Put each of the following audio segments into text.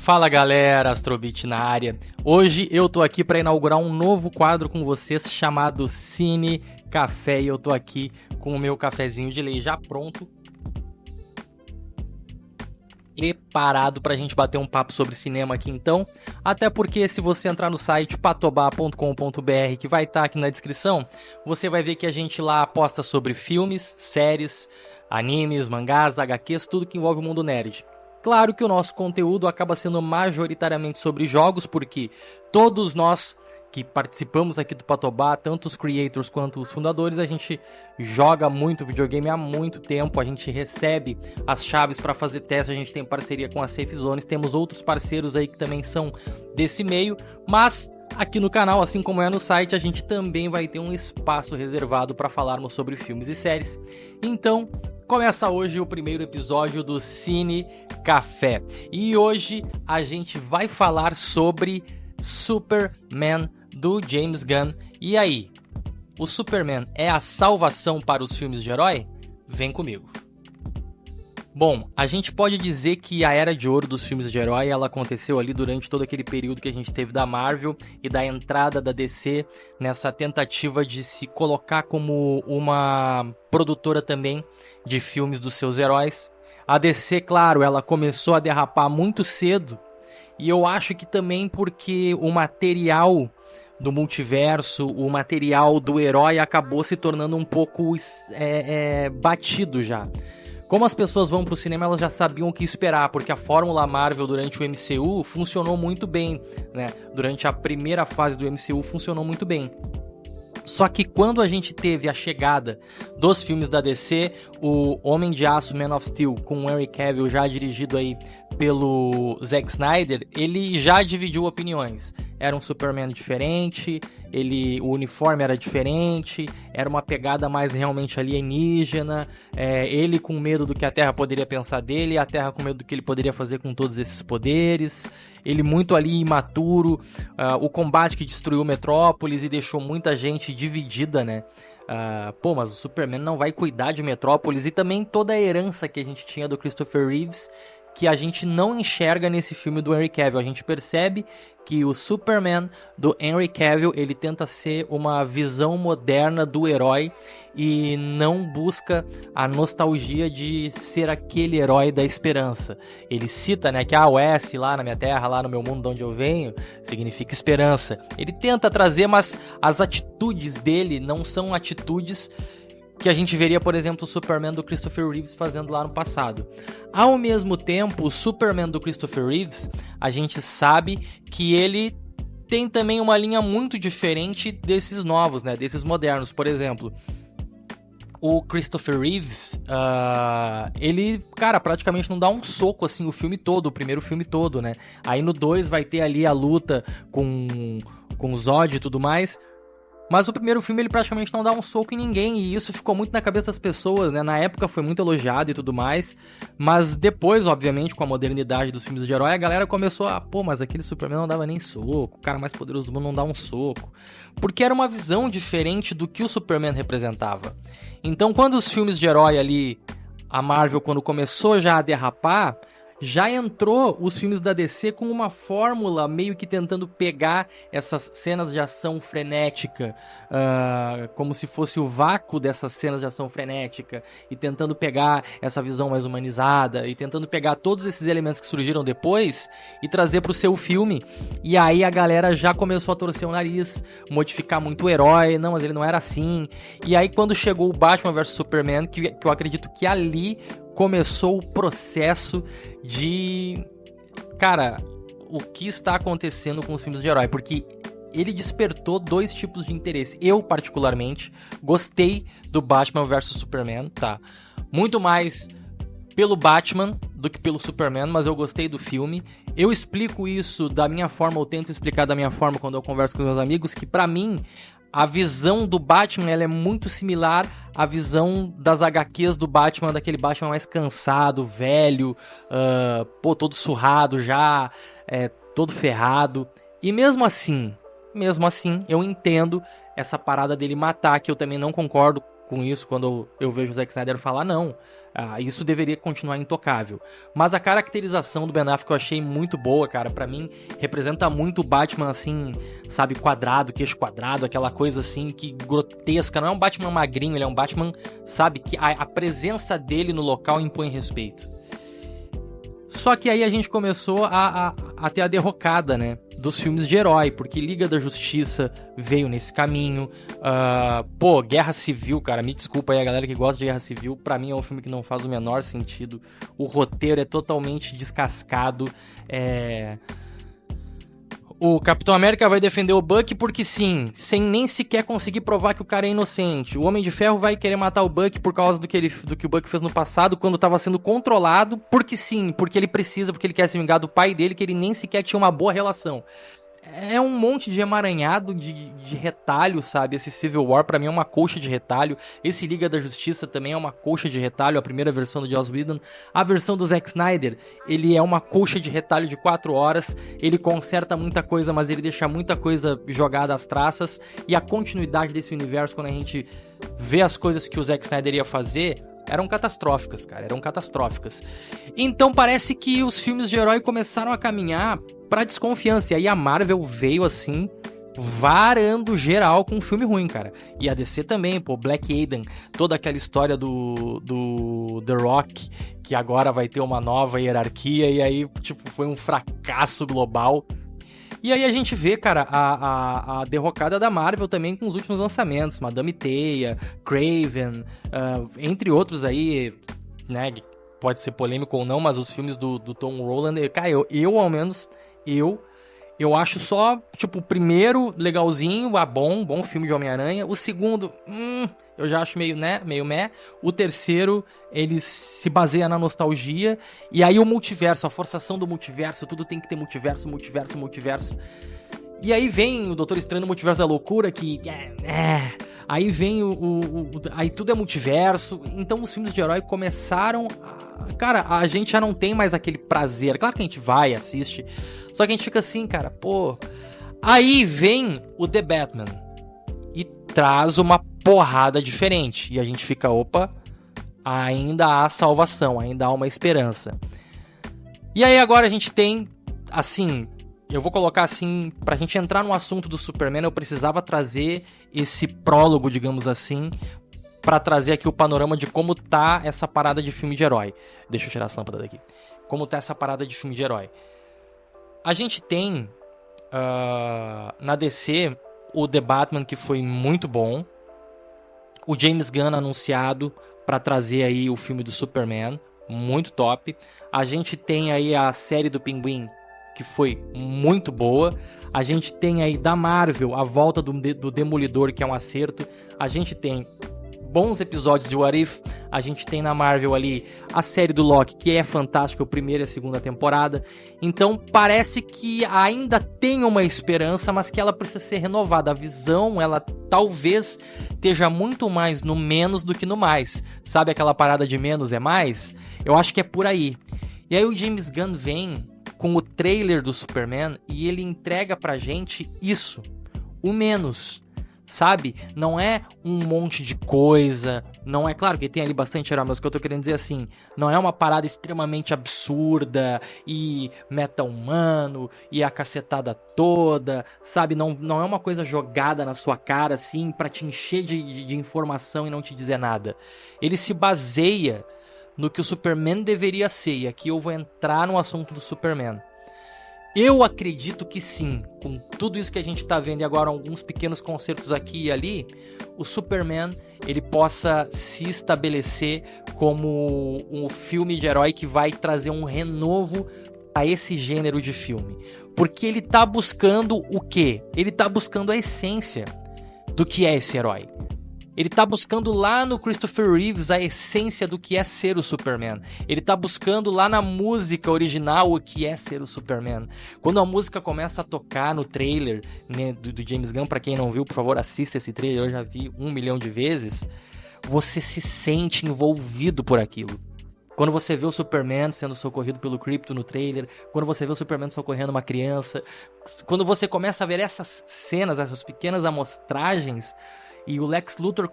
Fala galera, Astrobit na área. Hoje eu tô aqui para inaugurar um novo quadro com vocês chamado Cine Café e eu tô aqui com o meu cafezinho de lei já pronto, preparado pra gente bater um papo sobre cinema aqui então. Até porque se você entrar no site patobá.com.br, que vai estar aqui na descrição, você vai ver que a gente lá posta sobre filmes, séries, animes, mangás, HQs, tudo que envolve o mundo nerd. Claro que o nosso conteúdo acaba sendo majoritariamente sobre jogos, porque todos nós que participamos aqui do Patobá, tanto os creators quanto os fundadores, a gente joga muito videogame há muito tempo, a gente recebe as chaves para fazer teste, a gente tem parceria com a Safe Zones, temos outros parceiros aí que também são desse meio, mas aqui no canal, assim como é no site, a gente também vai ter um espaço reservado para falarmos sobre filmes e séries. Então, começa hoje o primeiro episódio do Cine Café. E hoje a gente vai falar sobre Superman do James Gunn. E aí, o Superman é a salvação para os filmes de herói? Vem comigo. Bom, a gente pode dizer que a era de ouro dos filmes de herói, ela aconteceu ali durante todo aquele período que a gente teve da Marvel e da entrada da DC nessa tentativa de se colocar como uma produtora também de filmes dos seus heróis. A DC, claro, ela começou a derrapar muito cedo e eu acho que também porque o material do multiverso, o material do herói acabou se tornando um pouco batido já. Como as pessoas vão pro cinema, elas já sabiam o que esperar, porque a fórmula Marvel durante o MCU funcionou muito bem, né? Durante a primeira fase do MCU funcionou muito bem. Só que quando a gente teve a chegada dos filmes da DC, o Homem de Aço, Man of Steel, com o Henry Cavill já dirigido aí pelo Zack Snyder, ele já dividiu opiniões. Era um Superman diferente, o uniforme era diferente, era uma pegada mais realmente alienígena, ele com medo do que a Terra poderia pensar dele, a Terra com medo do que ele poderia fazer com todos esses poderes, ele muito ali imaturo, o combate que destruiu Metrópolis e deixou muita gente dividida, né? Mas o Superman não vai cuidar de Metrópolis, e também toda a herança que a gente tinha do Christopher Reeves, que a gente não enxerga nesse filme do Henry Cavill. A gente percebe que o Superman do Henry Cavill, ele tenta ser uma visão moderna do herói e não busca a nostalgia de ser aquele herói da esperança. Ele cita, né, que o S lá na minha terra, lá no meu mundo de onde eu venho, significa esperança. Ele tenta trazer, mas as atitudes dele não são atitudes que a gente veria, por exemplo, o Superman do Christopher Reeves fazendo lá no passado. Ao mesmo tempo, o Superman do Christopher Reeves, a gente sabe que ele tem também uma linha muito diferente desses novos, né, desses modernos. Por exemplo, o Christopher Reeves, ele, cara, praticamente não dá um soco assim o filme todo, o primeiro filme todo, né? Aí no 2 vai ter ali a luta com o Zod e tudo mais. Mas o primeiro filme ele praticamente não dá um soco em ninguém, e isso ficou muito na cabeça das pessoas, né? Na época foi muito elogiado e tudo mais, mas depois, obviamente, com a modernidade dos filmes de herói, a galera começou a, mas aquele Superman não dava nem soco, o cara mais poderoso do mundo não dá um soco. Porque era uma visão diferente do que o Superman representava. Então, quando os filmes de herói ali, a Marvel, quando começou já a derrapar, já entrou os filmes da DC com uma fórmula meio que tentando pegar essas cenas de ação frenética, como se fosse o vácuo dessas cenas de ação frenética, e tentando pegar essa visão mais humanizada, e tentando pegar todos esses elementos que surgiram depois e trazer pro seu filme. E aí a galera já começou a torcer o nariz, modificar muito o herói, não, mas ele não era assim. E aí quando chegou o Batman vs Superman, que eu acredito que ali começou o processo de, cara, o que está acontecendo com os filmes de herói, porque ele despertou dois tipos de interesse. Eu, particularmente, gostei do Batman vs Superman, tá? Muito mais pelo Batman do que pelo Superman, mas eu gostei do filme. Eu explico isso da minha forma, eu tento explicar da minha forma quando eu converso com os meus amigos, que pra mim a visão do Batman ela é muito similar à visão das HQs do Batman, daquele Batman mais cansado, velho, todo surrado já, todo ferrado. E mesmo assim, eu entendo essa parada dele matar, que eu também não concordo com isso quando eu vejo o Zack Snyder falar, não. Isso deveria continuar intocável. Mas a caracterização do Ben Affleck eu achei muito boa, cara. Pra mim, representa muito o Batman, assim, sabe, quadrado, queixo quadrado, aquela coisa, assim, que grotesca. Não é um Batman magrinho, ele é um Batman, sabe, que a presença dele no local impõe respeito. Só que aí a gente começou a ter a derrocada, né, dos filmes de herói, porque Liga da Justiça veio nesse caminho. Guerra Civil, cara, me desculpa aí a galera que gosta de Guerra Civil, pra mim é um filme que não faz o menor sentido. O roteiro é totalmente descascado, O Capitão América vai defender o Bucky porque sim, sem nem sequer conseguir provar que o cara é inocente. O Homem de Ferro vai querer matar o Bucky por causa do que o Bucky fez no passado, quando estava sendo controlado, porque sim, porque ele precisa, porque ele quer se vingar do pai dele, que ele nem sequer tinha uma boa relação. É um monte de emaranhado de retalho, sabe? Esse Civil War pra mim é uma colcha de retalho. Esse Liga da Justiça também é uma colcha de retalho, a primeira versão do Joss Whedon. A versão do Zack Snyder, ele é uma colcha de retalho de 4 horas. Ele conserta muita coisa, mas ele deixa muita coisa jogada às traças. E a continuidade desse universo, quando a gente vê as coisas que o Zack Snyder ia fazer, eram catastróficas, cara, eram catastróficas. Então parece que os filmes de herói começaram a caminhar pra desconfiança, e aí a Marvel veio assim, varando geral com um filme ruim, cara. E a DC também, Black Adam, toda aquela história do The Rock, que agora vai ter uma nova hierarquia, e aí, tipo, foi um fracasso global. E aí a gente vê, cara, a derrocada da Marvel também com os últimos lançamentos, Madame Teia, Kraven, entre outros aí, né, pode ser polêmico ou não, mas os filmes do Tom Holland, cara, eu ao menos, eu acho só, tipo, o primeiro legalzinho, bom filme de Homem-Aranha, o segundo, eu já acho meio meh. O terceiro, ele se baseia na nostalgia. E aí o multiverso, a forçação do multiverso, tudo tem que ter multiverso. E aí vem o Doutor Estranho no Multiverso da Loucura, que... Aí vem aí tudo é multiverso. Então os filmes de herói começaram... Cara, a gente já não tem mais aquele prazer. Claro que a gente vai, assiste. Só que a gente fica assim, cara, pô... Aí vem o The Batman. E traz uma porrada diferente. E a gente fica, opa, ainda há salvação, ainda há uma esperança. E aí agora a gente tem, assim, eu vou colocar assim, pra gente entrar no assunto do Superman, eu precisava trazer esse prólogo, digamos assim, pra trazer aqui o panorama de como tá essa parada de filme de herói. Deixa eu tirar essa lâmpada daqui. Como tá essa parada de filme de herói. A gente tem, na DC, o The Batman, que foi muito bom. O James Gunn anunciado para trazer aí o filme do Superman, muito top. A gente tem aí a série do Pinguim, que foi muito boa. A gente tem aí da Marvel a volta do Demolidor, que é um acerto. A gente tem bons episódios de What If. A gente tem na Marvel ali a série do Loki, que é fantástica, a primeira e a segunda temporada. Então parece que ainda tem uma esperança, mas que ela precisa ser renovada. A visão, ela talvez esteja muito mais no menos do que no mais. Sabe aquela parada de menos é mais? Eu acho que é por aí. E aí o James Gunn vem com o trailer do Superman e ele entrega pra gente isso. O menos. Sabe? Não é um monte de coisa, não é, claro que tem ali bastante herói, mas o que eu tô querendo dizer assim, não é uma parada extremamente absurda e meta-humano e a cacetada toda, sabe? Não é uma coisa jogada na sua cara assim pra te encher de informação e não te dizer nada. Ele se baseia no que o Superman deveria ser, e aqui eu vou entrar no assunto do Superman. Eu acredito que sim, com tudo isso que a gente tá vendo e agora alguns pequenos concertos aqui e ali, o Superman, ele possa se estabelecer como um filme de herói que vai trazer um renovo a esse gênero de filme. Porque ele tá buscando o quê? Ele tá buscando a essência do que é esse herói. Ele tá buscando lá no Christopher Reeves a essência do que é ser o Superman. Ele tá buscando lá na música original o que é ser o Superman. Quando a música começa a tocar no trailer, né, do James Gunn, pra quem não viu, por favor, assista esse trailer, eu já vi 1 milhão de vezes. Você se sente envolvido por aquilo. Quando você vê o Superman sendo socorrido pelo Krypto no trailer, quando você vê o Superman socorrendo uma criança, quando você começa a ver essas cenas, essas pequenas amostragens, E o Lex Luthor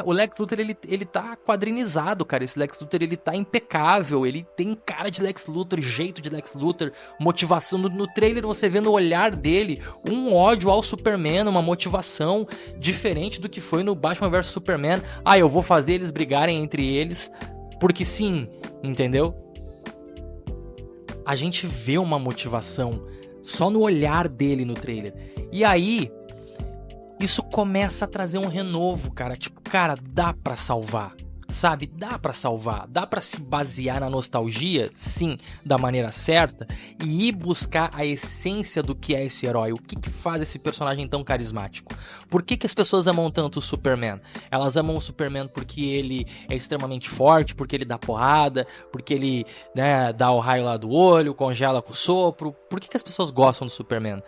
O Lex Luthor, ele tá quadrinizado, cara. Esse Lex Luthor, ele tá impecável. Ele tem cara de Lex Luthor, jeito de Lex Luthor, motivação. No trailer você vê no olhar dele um ódio ao Superman, uma motivação diferente do que foi no Batman vs Superman. Ah, eu vou fazer eles brigarem entre eles, porque sim, entendeu? A gente vê uma motivação só no olhar dele no trailer. E aí, isso começa a trazer um renovo, cara. Tipo, cara, dá pra salvar, sabe? Dá pra salvar, dá pra se basear na nostalgia, sim, da maneira certa, e ir buscar a essência do que é esse herói. O que faz esse personagem tão carismático? Por que as pessoas amam tanto o Superman? Elas amam o Superman porque ele é extremamente forte, porque ele dá porrada, porque ele, né, dá o raio lá do olho, congela com o sopro. Por que as pessoas gostam do Superman?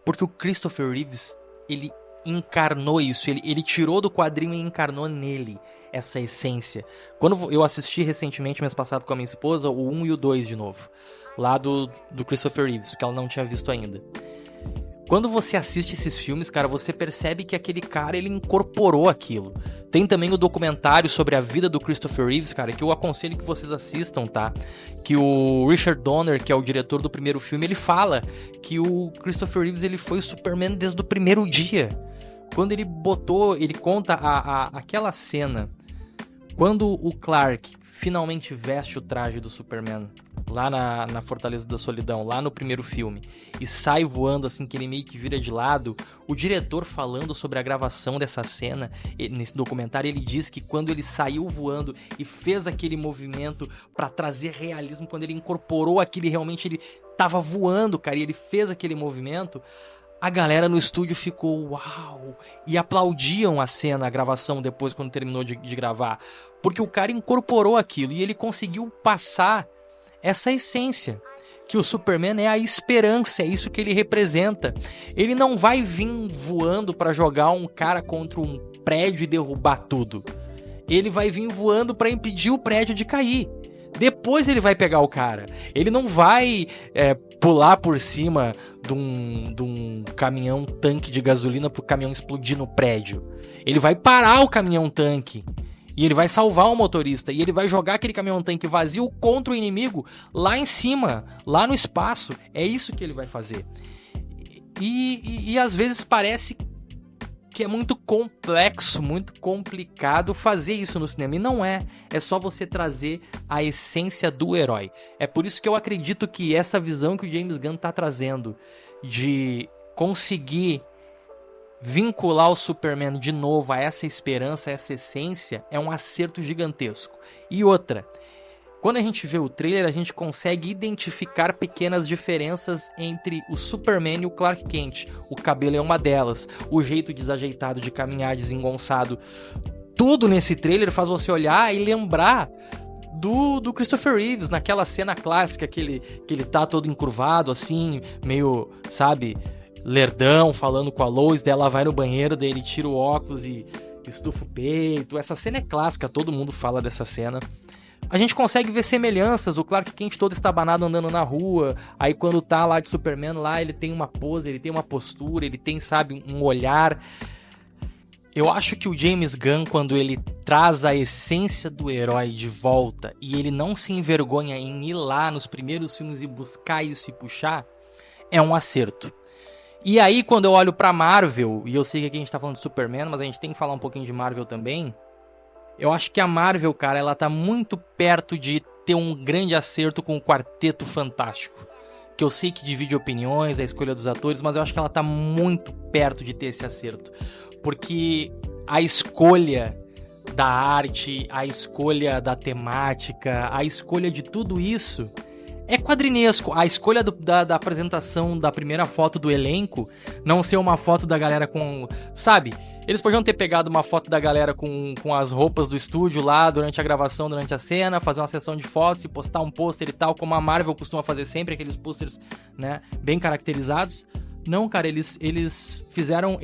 Porque o Christopher Reeves, ele encarnou isso, ele tirou do quadrinho e encarnou nele essa essência. Quando eu assisti recentemente, mês passado, com a minha esposa, o 1 e o 2 de novo, lá do Christopher Reeves, que ela não tinha visto ainda. Quando você assiste esses filmes, cara, você percebe que aquele cara, ele incorporou aquilo. Tem também o documentário sobre a vida do Christopher Reeves, cara, que eu aconselho que vocês assistam, tá? Que o Richard Donner, que é o diretor do primeiro filme, ele fala que o Christopher Reeves, ele foi o Superman desde o primeiro dia. Quando ele botou, ele conta aquela cena, quando o Clark finalmente veste o traje do Superman, lá na Fortaleza da Solidão, lá no primeiro filme, e sai voando assim, que ele meio que vira de lado, o diretor falando sobre a gravação dessa cena, nesse documentário, ele diz que quando ele saiu voando e fez aquele movimento pra trazer realismo, quando ele incorporou aquele, realmente ele tava voando, cara, e ele fez aquele movimento, a galera no estúdio ficou uau, e aplaudiam a cena, a gravação depois, quando terminou de gravar, porque o cara incorporou aquilo e ele conseguiu passar essa essência, que o Superman é a esperança, é isso que ele representa. Ele não vai vir voando pra jogar um cara contra um prédio e derrubar tudo. Ele vai vir voando pra impedir o prédio de cair. Depois ele vai pegar o cara. Ele não vai pular por cima de um caminhão tanque de gasolina pro caminhão explodir no prédio. Ele vai parar o caminhão tanque. E ele vai salvar o motorista. E ele vai jogar aquele caminhão tanque vazio contra o inimigo lá em cima, lá no espaço. É isso que ele vai fazer. E às vezes parece que é muito complexo, muito complicado fazer isso no cinema. E não é. É só você trazer a essência do herói. É por isso que eu acredito que essa visão que o James Gunn tá trazendo de conseguir vincular o Superman de novo a essa esperança, a essa essência, é um acerto gigantesco. E outra, quando a gente vê o trailer, a gente consegue identificar pequenas diferenças entre o Superman e o Clark Kent. O cabelo é uma delas, o jeito desajeitado de caminhar, desengonçado. Tudo nesse trailer faz você olhar e lembrar do Christopher Reeves, naquela cena clássica que ele tá todo encurvado, assim, meio, sabe, lerdão, falando com a Lois, daí ela vai no banheiro, daí ele tira o óculos e estufa o peito. Essa cena é clássica, todo mundo fala dessa cena. A gente consegue ver semelhanças, o Clark Kent todo estabanado andando na rua, aí quando tá lá de Superman, lá ele tem uma pose, ele tem uma postura, ele tem, sabe, um olhar. Eu acho que o James Gunn, quando ele traz a essência do herói de volta, e ele não se envergonha em ir lá nos primeiros filmes e buscar isso e puxar, é um acerto. E aí, quando eu olho pra Marvel, e eu sei que aqui a gente tá falando de Superman, mas a gente tem que falar um pouquinho de Marvel também, eu acho que a Marvel, cara, ela tá muito perto de ter um grande acerto com o Quarteto Fantástico. Que eu sei que divide opiniões, a escolha dos atores, mas eu acho que ela tá muito perto de ter esse acerto. Porque a escolha da arte, a escolha da temática, a escolha de tudo isso é quadrinesco. A escolha da apresentação da primeira foto do elenco não ser uma foto da galera com... Sabe? Eles podiam ter pegado uma foto da galera com as roupas do estúdio lá durante a gravação, durante a cena, fazer uma sessão de fotos e postar um pôster e tal, como a Marvel costuma fazer sempre, aqueles pôsteres, né, bem caracterizados. Não, cara, eles fizeram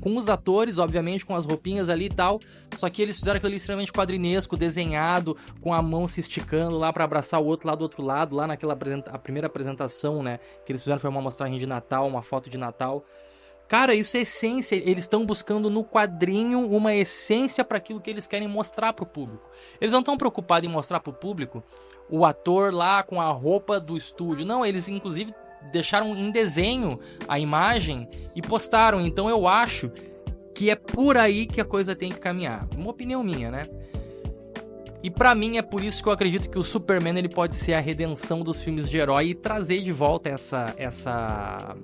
com os atores, obviamente, com as roupinhas ali e tal, só que eles fizeram aquilo ali extremamente quadrinesco, desenhado, com a mão se esticando lá pra abraçar o outro lá do outro lado, lá naquela a primeira apresentação, né, que eles fizeram foi uma mostragem de Natal, uma foto de Natal. Cara, isso é essência. Eles estão buscando no quadrinho uma essência para aquilo que eles querem mostrar pro público. Eles não estão preocupados em mostrar pro público o ator lá com a roupa do estúdio. Não, eles inclusive deixaram em desenho a imagem e postaram. Então eu acho que é por aí que a coisa tem que caminhar. Uma opinião minha, né? E pra mim é por isso que eu acredito que o Superman ele pode ser a redenção dos filmes de herói e trazer de volta essa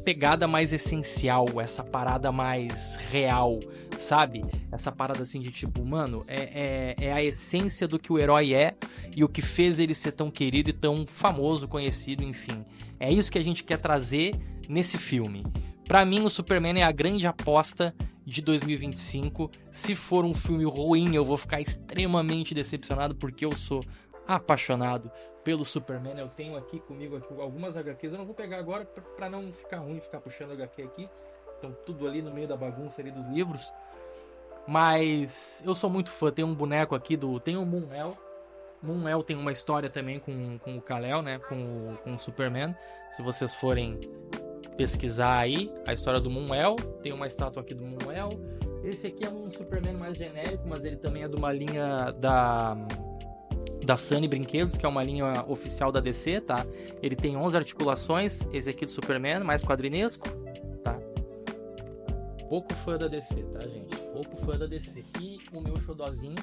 pegada mais essencial, essa parada mais real, sabe? Essa parada assim de tipo, mano, é a essência do que o herói é e o que fez ele ser tão querido e tão famoso, conhecido, enfim. É isso que a gente quer trazer nesse filme. Pra mim, o Superman é a grande aposta de 2025. Se for um filme ruim, eu vou ficar extremamente decepcionado, porque eu sou apaixonado pelo Superman. Eu tenho aqui comigo algumas HQs. Eu não vou pegar agora pra não ficar ruim ficar puxando HQ aqui. Estão tudo ali no meio da bagunça ali dos livros. Mas eu sou muito fã. Tem um boneco aqui tem o Moon-El. Moon-El tem uma história também com o Kal-El, né? Com o Superman. Se vocês forem pesquisar aí a história do Moon-El, tem uma estátua aqui do Moon-El. Esse aqui é um Superman mais genérico, mas ele também é de uma linha da Sunny Brinquedos, que é uma linha oficial da DC, tá? Ele tem 11 articulações, esse aqui do Superman, mais quadrinesco, tá? Pouco fã da DC, tá, gente? Pouco fã da DC. E o meu xodózinho,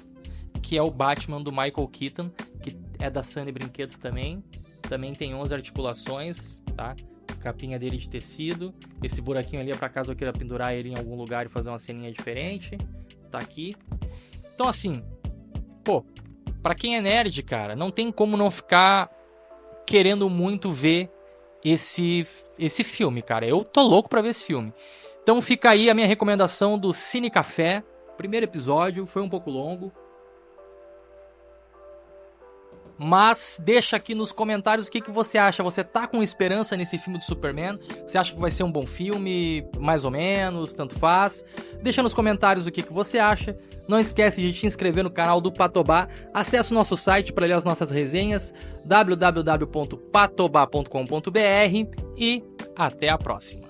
que é o Batman do Michael Keaton, que é da Sunny Brinquedos também. Também tem 11 articulações, tá? Capinha dele de tecido. Esse buraquinho ali é pra caso eu queira pendurar ele em algum lugar e fazer uma ceninha diferente. Tá aqui. Então assim, pô, pra quem é nerd, cara, não tem como não ficar querendo muito ver esse filme, cara. Eu tô louco pra ver esse filme. Então fica aí a minha recomendação do Cine Café. Primeiro episódio, foi um pouco longo. Mas deixa aqui nos comentários o que você acha. Você tá com esperança nesse filme do Superman? Você acha que vai ser um bom filme? Mais ou menos, tanto faz. Deixa nos comentários o que você acha. Não esquece de te inscrever no canal do Patobá. Acesse o nosso site para ler as nossas resenhas, www.patobá.com.br, e até a próxima.